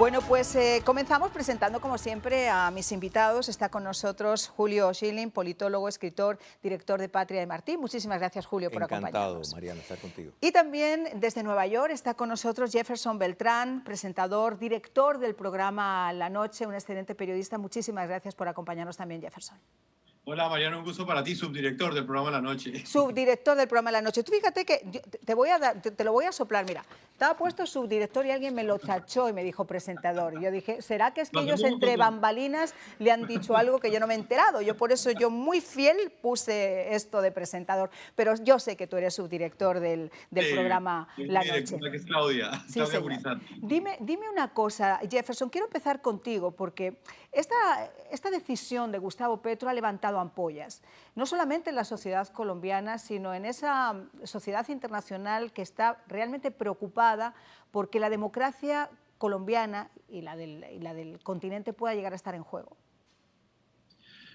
Bueno, pues comenzamos presentando como siempre a mis invitados. Está con nosotros Julio Schilling, politólogo, escritor, director de Patria de Martí. Muchísimas gracias, Julio, por Encantado, acompañarnos. Mariana, estar contigo. Y también desde Nueva York está con nosotros Jefferson Beltrán, presentador, director del programa La Noche, un excelente periodista. Muchísimas gracias por acompañarnos también, Jefferson. Hola Mariano, un gusto para ti, subdirector del programa La Noche. Subdirector del programa La Noche. Tú fíjate que te lo voy a soplar, mira. Estaba puesto subdirector y alguien me lo tachó y me dijo presentador. Y yo dije, ¿será que es que ellos entre bambalinas le han dicho algo que yo no me he enterado? Yo por eso, yo muy fiel puse esto de presentador. Pero yo sé que tú eres subdirector del programa La Noche. Que es Claudia, Sí, Claudia señor. Gurizati. Dime una cosa, Jefferson, quiero empezar contigo porque esta decisión de Gustavo Petro ha levantado ampollas, no solamente en la sociedad colombiana, sino en esa sociedad internacional que está realmente preocupada porque la democracia colombiana y la del continente pueda llegar a estar en juego.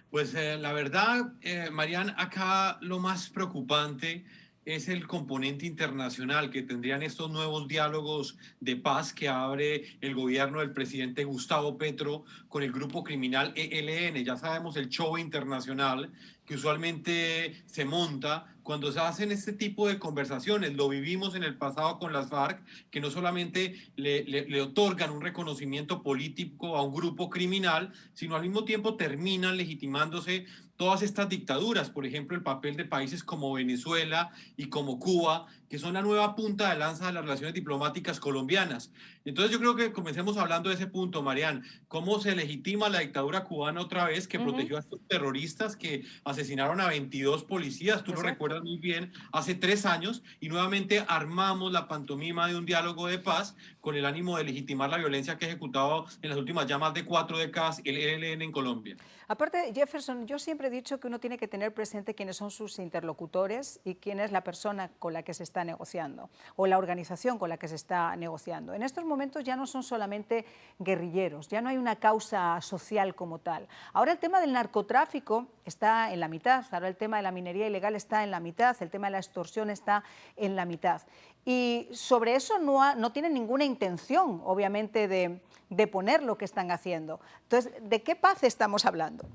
Pues la verdad, Marian, acá lo más preocupante es el componente internacional que tendrían estos nuevos diálogos de paz que abre el gobierno del presidente Gustavo Petro con el grupo criminal ELN. Ya sabemos el show internacional que usualmente se monta cuando se hacen este tipo de conversaciones. Lo vivimos en el pasado con las FARC, que no solamente le otorgan un reconocimiento político a un grupo criminal, sino al mismo tiempo terminan legitimándose todas estas dictaduras, por ejemplo, el papel de países como Venezuela y como Cuba, que son la nueva punta de lanza de las relaciones diplomáticas colombianas. Entonces yo creo que comencemos hablando de ese punto, Marian, cómo se legitima la dictadura cubana otra vez, que protegió a estos terroristas que asesinaron a 22 policías, tú lo recuerdas muy bien, hace 3 años, y nuevamente armamos la pantomima de un diálogo de paz con el ánimo de legitimar la violencia que ha ejecutado en las últimas ya más de 4 décadas el ELN en Colombia. Aparte, Jefferson, yo siempre he dicho que uno tiene que tener presente quiénes son sus interlocutores y quién es la persona con la que se está negociando o la organización con la que se está negociando. En estos momentos ya no son solamente guerrilleros, ya no hay una causa social como tal. Ahora el tema del narcotráfico está en la mitad, ahora el tema de la minería ilegal está en la mitad, el tema de la extorsión está en la mitad. Y sobre eso no tienen ninguna intención, obviamente, de poner lo que están haciendo. Entonces, ¿de qué paz estamos hablando?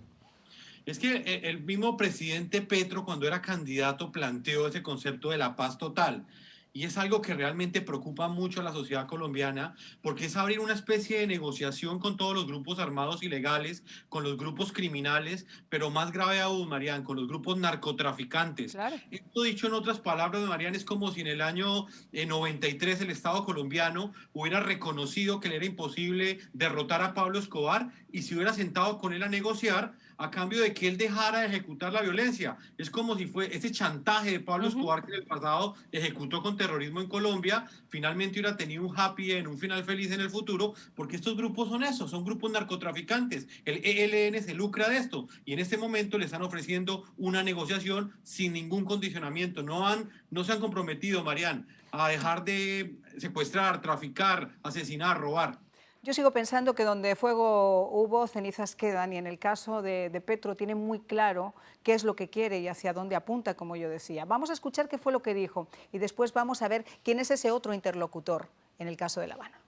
Es que el mismo presidente Petro, cuando era candidato, planteó ese concepto de la paz total. Y es algo que realmente preocupa mucho a la sociedad colombiana, porque es abrir una especie de negociación con todos los grupos armados ilegales, con los grupos criminales, pero más grave aún, Marian, con los grupos narcotraficantes. Claro. Esto dicho en otras palabras, Marian, es como si en el año 93 el Estado colombiano hubiera reconocido que le era imposible derrotar a Pablo Escobar y se hubiera sentado con él a negociar a cambio de que él dejara de ejecutar la violencia. Es como si fue ese chantaje de Pablo Escobar que en el pasado ejecutó con terrorismo en Colombia, finalmente hubiera tenido un happy end, un final feliz en el futuro, porque estos grupos son eso, son grupos narcotraficantes. El ELN se lucra de esto y en este momento le están ofreciendo una negociación sin ningún condicionamiento. No se han comprometido, Marian, a dejar de secuestrar, traficar, asesinar, robar. Yo sigo pensando que donde fuego hubo, cenizas quedan, y en el caso de Petro tiene muy claro qué es lo que quiere y hacia dónde apunta, como yo decía. Vamos a escuchar qué fue lo que dijo y después vamos a ver quién es ese otro interlocutor en el caso de La Habana.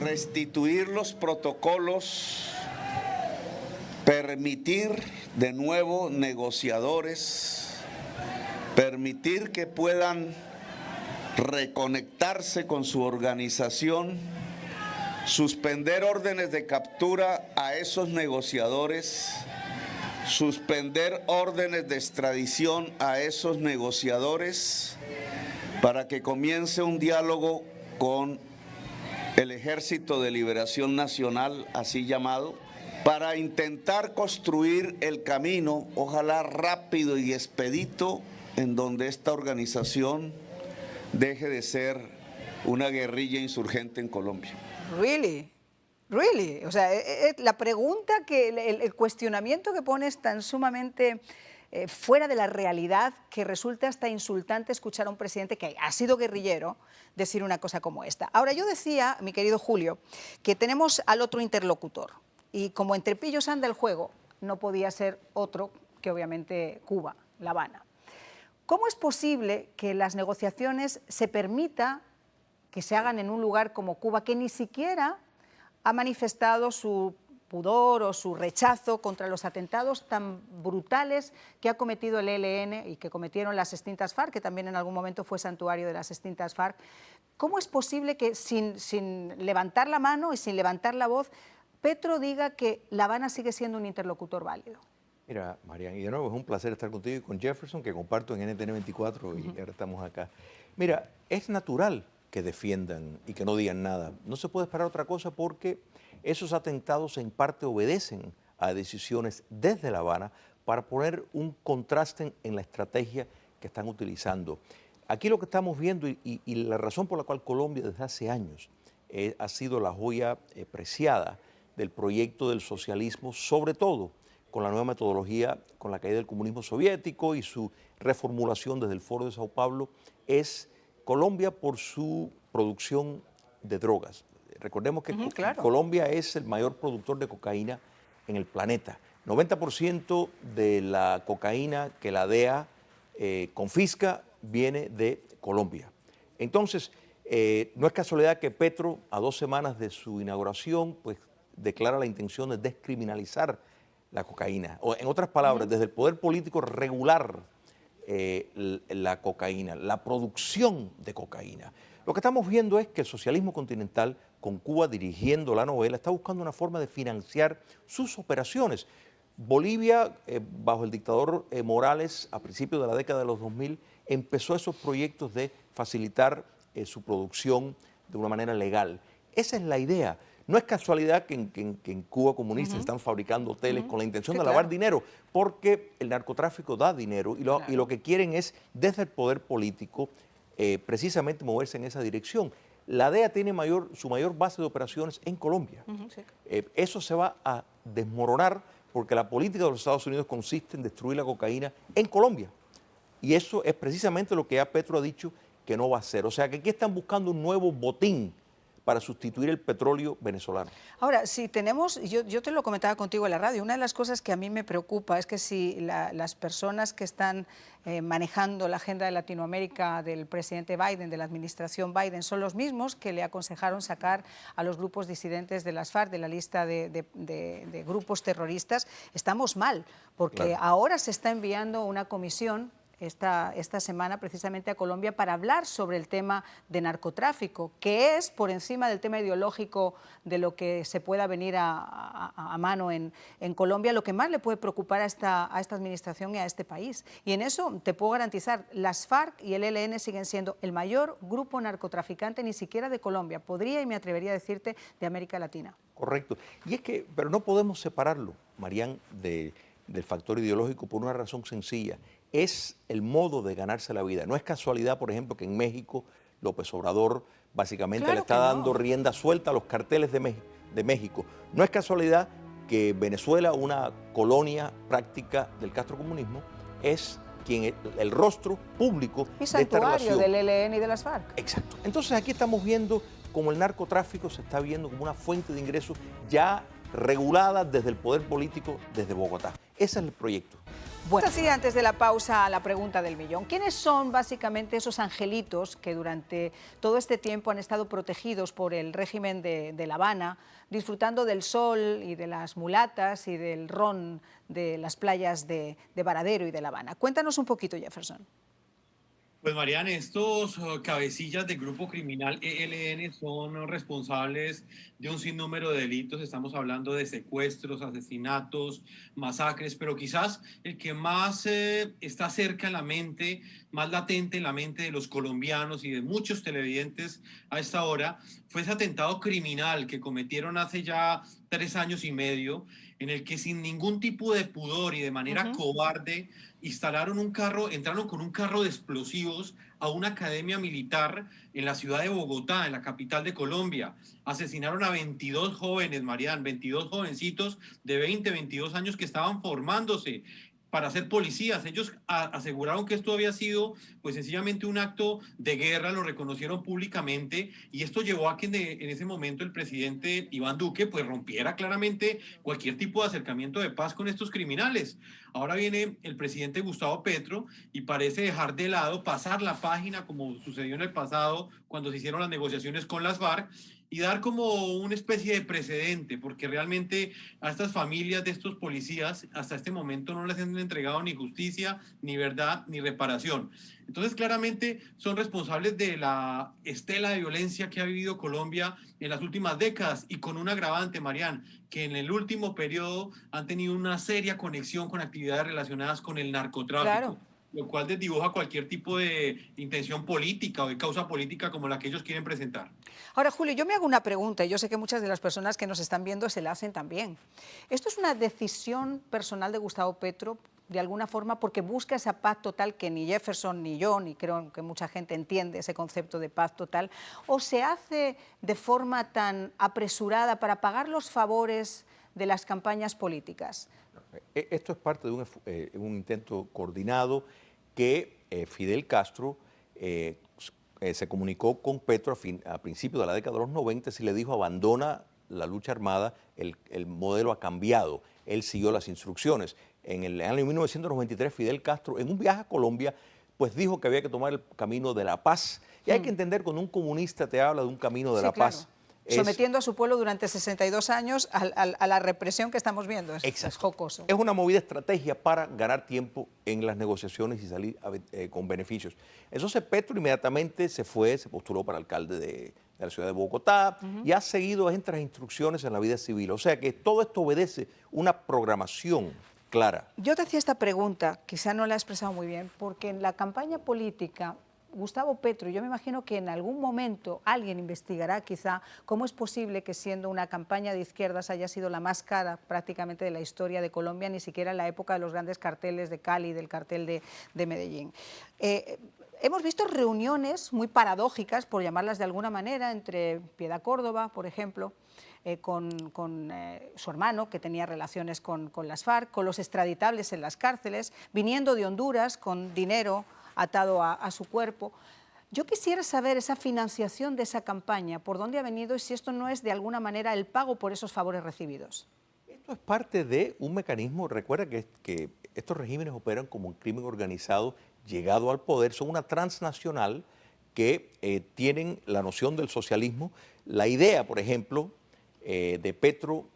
Restituir los protocolos, permitir de nuevo negociadores, permitir que puedan reconectarse con su organización, suspender órdenes de captura a esos negociadores, suspender órdenes de extradición a esos negociadores para que comience un diálogo con el Ejército de Liberación Nacional, así llamado, para intentar construir el camino, ojalá rápido y expedito, en donde esta organización deje de ser una guerrilla insurgente en Colombia. Really? Really? O sea, la pregunta, el cuestionamiento que pone es tan sumamente fuera de la realidad que resulta hasta insultante escuchar a un presidente que ha sido guerrillero decir una cosa como esta. Ahora, yo decía, mi querido Julio, que tenemos al otro interlocutor y como entre pillos anda el juego, no podía ser otro que obviamente Cuba, La Habana. ¿Cómo es posible que en las negociaciones se permita que se hagan en un lugar como Cuba, que ni siquiera ha manifestado su pudor o su rechazo contra los atentados tan brutales que ha cometido el ELN y que cometieron las extintas FARC, que también en algún momento fue santuario de las extintas FARC. ¿Cómo es posible que sin levantar la mano y sin levantar la voz, Petro diga que La Habana sigue siendo un interlocutor válido? Mira, Marian, y de nuevo es un placer estar contigo y con Jefferson, que comparto en NTN 24 y ahora estamos acá. Mira, es natural que defiendan y que no digan nada. No se puede esperar otra cosa porque esos atentados en parte obedecen a decisiones desde La Habana para poner un contraste en la estrategia que están utilizando. Aquí lo que estamos viendo y la razón por la cual Colombia desde hace años ha sido la joya preciada del proyecto del socialismo, sobre todo con la nueva metodología, con la caída del comunismo soviético y su reformulación desde el Foro de Sao Paulo, es Colombia por su producción de drogas. Recordemos que claro. Colombia es el mayor productor de cocaína en el planeta. 90% de la cocaína que la DEA confisca viene de Colombia. Entonces, no es casualidad que Petro, a 2 semanas de su inauguración, pues declara la intención de descriminalizar la cocaína. O, en otras palabras, desde el poder político regular la cocaína, la producción de cocaína. Lo que estamos viendo es que el socialismo continental, con Cuba dirigiendo la novela, está buscando una forma de financiar sus operaciones. Bolivia, bajo el dictador Morales, a principios de la década de los 2000, empezó esos proyectos de facilitar su producción de una manera legal. Esa es la idea. No es casualidad que en Cuba comunista están fabricando hoteles con la intención de lavar dinero, porque el narcotráfico da dinero y lo que quieren es, desde el poder político, precisamente moverse en esa dirección. La DEA tiene su mayor base de operaciones en Colombia. Eso se va a desmoronar porque la política de los Estados Unidos consiste en destruir la cocaína en Colombia. Y eso es precisamente lo que ya Petro ha dicho que no va a hacer. O sea que aquí están buscando un nuevo botín para sustituir el petróleo venezolano. Ahora, si tenemos, yo te lo comentaba contigo en la radio, una de las cosas que a mí me preocupa es que si las personas que están manejando la agenda de Latinoamérica del presidente Biden, de la administración Biden, son los mismos que le aconsejaron sacar a los grupos disidentes de las FARC de la lista de grupos terroristas, estamos mal, porque ahora se está enviando una comisión esta semana precisamente a Colombia para hablar sobre el tema de narcotráfico, que es por encima del tema ideológico de lo que se pueda venir a mano en Colombia, lo que más le puede preocupar a esta administración y a este país. Y en eso te puedo garantizar, las FARC y el ELN siguen siendo el mayor grupo narcotraficante, ni siquiera de Colombia, podría y me atrevería a decirte de América Latina. Correcto. Y es que, pero no podemos separarlo, Marian, del factor ideológico por una razón sencilla. Es el modo de ganarse la vida. No es casualidad, por ejemplo, que en México López Obrador básicamente le está dando rienda suelta a los carteles de México. No es casualidad que Venezuela, una colonia práctica del castrocomunismo, es quien el rostro público y de esta relación. del ELN y de las FARC. Exacto. Entonces aquí estamos viendo cómo el narcotráfico se está viendo como una fuente de ingresos ya regulada desde el poder político, desde Bogotá. Ese es el proyecto. Bueno, así antes de la pausa, la pregunta del millón. ¿Quiénes son básicamente esos angelitos que durante todo este tiempo han estado protegidos por el régimen de La Habana, disfrutando del sol y de las mulatas y del ron de las playas de Varadero y de La Habana? Cuéntanos un poquito, Jefferson. Pues Mariana, estos cabecillas del grupo criminal ELN son responsables de un sinnúmero de delitos. Estamos hablando de secuestros, asesinatos, masacres, pero quizás el que más está cerca en la mente, más latente en la mente de los colombianos y de muchos televidentes a esta hora, fue ese atentado criminal que cometieron hace ya 3 años y medio, en el que sin ningún tipo de pudor y de manera cobarde instalaron un carro, entraron con un carro de explosivos a una academia militar en la ciudad de Bogotá, en la capital de Colombia. Asesinaron a 22 jóvenes, Marian, 22 jovencitos de 20, 22 años que estaban formándose. para ser policías. Ellos aseguraron que esto había sido pues sencillamente un acto de guerra, lo reconocieron públicamente y esto llevó a que en ese momento el presidente Iván Duque pues rompiera claramente cualquier tipo de acercamiento de paz con estos criminales. Ahora viene el presidente Gustavo Petro y parece dejar de lado, pasar la página como sucedió en el pasado cuando se hicieron las negociaciones con las FARC y dar como una especie de precedente, porque realmente a estas familias de estos policías hasta este momento no les han entregado ni justicia, ni verdad, ni reparación. Entonces claramente son responsables de la estela de violencia que ha vivido Colombia en las últimas décadas y con un agravante, Marian, que en el último periodo han tenido una seria conexión con actividades relacionadas con el narcotráfico. Claro. Lo cual desdibuja cualquier tipo de intención política o de causa política como la que ellos quieren presentar. Ahora, Julio, yo me hago una pregunta y yo sé que muchas de las personas que nos están viendo se la hacen también. ¿Esto es una decisión personal de Gustavo Petro, de alguna forma, porque busca esa paz total que ni Jefferson ni yo, ni creo que mucha gente entiende ese concepto de paz total, o se hace de forma tan apresurada para pagar los favores de las campañas políticas? Esto es parte de un intento coordinado que Fidel Castro se comunicó con Petro a principios de la década de los 90 y le dijo abandona la lucha armada, el modelo ha cambiado, él siguió las instrucciones. En el año 1993 Fidel Castro en un viaje a Colombia pues dijo que había que tomar el camino de la paz y hay que entender cuando un comunista te habla de un camino de la paz. Sometiendo a su pueblo durante 62 años a la represión que estamos viendo. Es jocoso. Es una movida estrategia para ganar tiempo en las negociaciones y salir con beneficios. Entonces Petro inmediatamente se postuló para alcalde de la ciudad de Bogotá y ha seguido estas instrucciones en la vida civil. O sea que todo esto obedece una programación clara. Yo te hacía esta pregunta, quizá no la he expresado muy bien, porque en la campaña política Gustavo Petro, yo me imagino que en algún momento alguien investigará quizá cómo es posible que siendo una campaña de izquierdas haya sido la más cara prácticamente de la historia de Colombia, ni siquiera en la época de los grandes carteles de Cali, del cartel de Medellín. Hemos visto reuniones muy paradójicas, por llamarlas de alguna manera, entre Piedad Córdoba, por ejemplo, con su hermano, que tenía relaciones con las FARC, con los extraditables en las cárceles, viniendo de Honduras con dinero atado a su cuerpo. Yo quisiera saber esa financiación de esa campaña, por dónde ha venido y si esto no es de alguna manera el pago por esos favores recibidos. Esto es parte de un mecanismo, recuerda que estos regímenes operan como un crimen organizado llegado al poder, son una transnacional que tienen la noción del socialismo. La idea, por ejemplo, de Petro,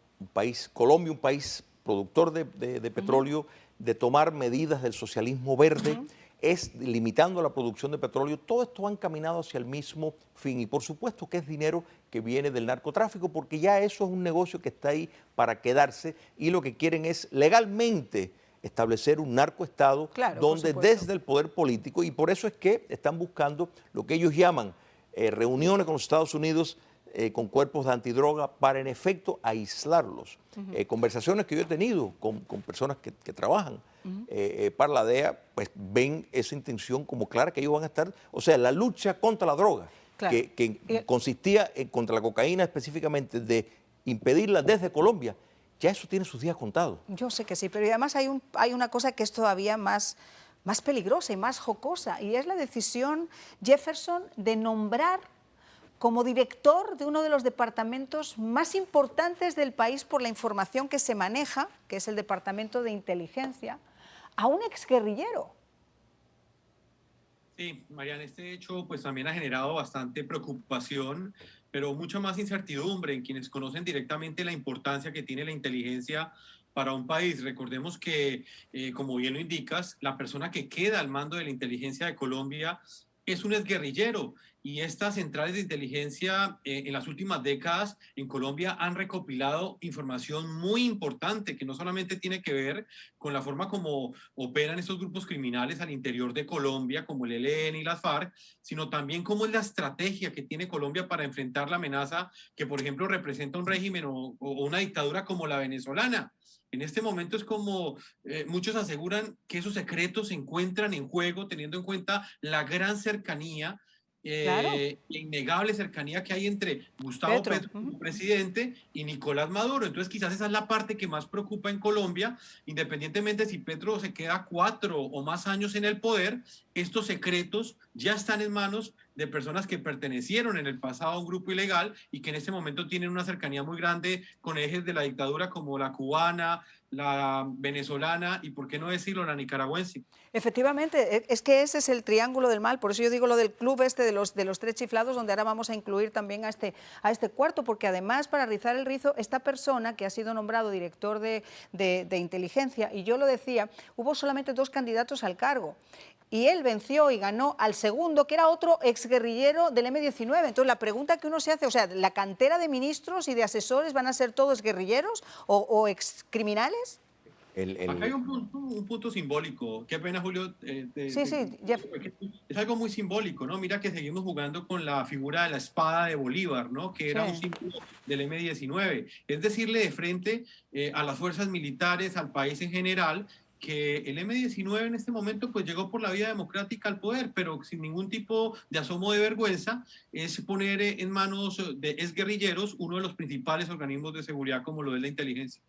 Colombia, un país productor de petróleo, de tomar medidas del socialismo verde, es limitando la producción de petróleo. Todo esto va encaminado hacia el mismo fin y por supuesto que es dinero que viene del narcotráfico porque ya eso es un negocio que está ahí para quedarse y lo que quieren es legalmente establecer un narcoestado donde desde el poder político, y por eso es que están buscando lo que ellos llaman reuniones con los Estados Unidos con cuerpos de antidroga para en efecto aislarlos. Conversaciones que yo he tenido con personas que trabajan para la DEA, pues ven esa intención como clara que ellos van a estar, o sea, la lucha contra la droga, que consistía contra la cocaína específicamente de impedirla desde Colombia, ya eso tiene sus días contados. Yo sé que sí, pero además hay una cosa que es todavía más peligrosa y más jocosa, y es la decisión Jefferson de nombrar como director de uno de los departamentos más importantes del país por la información que se maneja, que es el Departamento de Inteligencia, a un exguerrillero. Sí, Mariana, este hecho pues también ha generado bastante preocupación, pero mucha más incertidumbre en quienes conocen directamente la importancia que tiene la inteligencia para un país. Recordemos que, como bien lo indicas, la persona que queda al mando de la inteligencia de Colombia es un exguerrillero y estas centrales de inteligencia en las últimas décadas en Colombia han recopilado información muy importante que no solamente tiene que ver con la forma como operan estos grupos criminales al interior de Colombia, como el ELN y las FARC, sino también cómo es la estrategia que tiene Colombia para enfrentar la amenaza que, por ejemplo, representa un régimen o una dictadura como la venezolana. En este momento es como muchos aseguran que esos secretos se encuentran en juego, teniendo en cuenta la gran cercanía Claro, innegable cercanía que hay entre Gustavo Petro. Petro, como presidente, y Nicolás Maduro. Entonces, quizás esa es la parte que más preocupa en Colombia, independientemente si Petro se queda 4 o más años en el poder, estos secretos ya están en manos de personas que pertenecieron en el pasado a un grupo ilegal y que en este momento tienen una cercanía muy grande con ejes de la dictadura como la cubana, la venezolana y, por qué no decirlo, la nicaragüense. Efectivamente, es que ese es el triángulo del mal, por eso yo digo lo del club este de los tres chiflados, donde ahora vamos a incluir también a este cuarto, porque además, para rizar el rizo, esta persona que ha sido nombrado director de inteligencia, y yo lo decía, hubo solamente 2 candidatos al cargo, y él venció y ganó al segundo, que era otro exguerrillero del M-19. Entonces, la pregunta que uno se hace, o sea, ¿la cantera de ministros y de asesores van a ser todos guerrilleros o excriminales? Acá hay un punto simbólico. Qué pena, Julio. Sí, sí, Jeff. Es algo muy simbólico, ¿no? Mira que seguimos jugando con la figura de la espada de Bolívar, ¿no? Que era un Sí. símbolo del M-19. Es decirle de frente a las fuerzas militares, al país en general, que el M-19 en este momento pues llegó por la vía democrática al poder, pero sin ningún tipo de asomo de vergüenza, es poner en manos de exguerrilleros uno de los principales organismos de seguridad como lo es la inteligencia.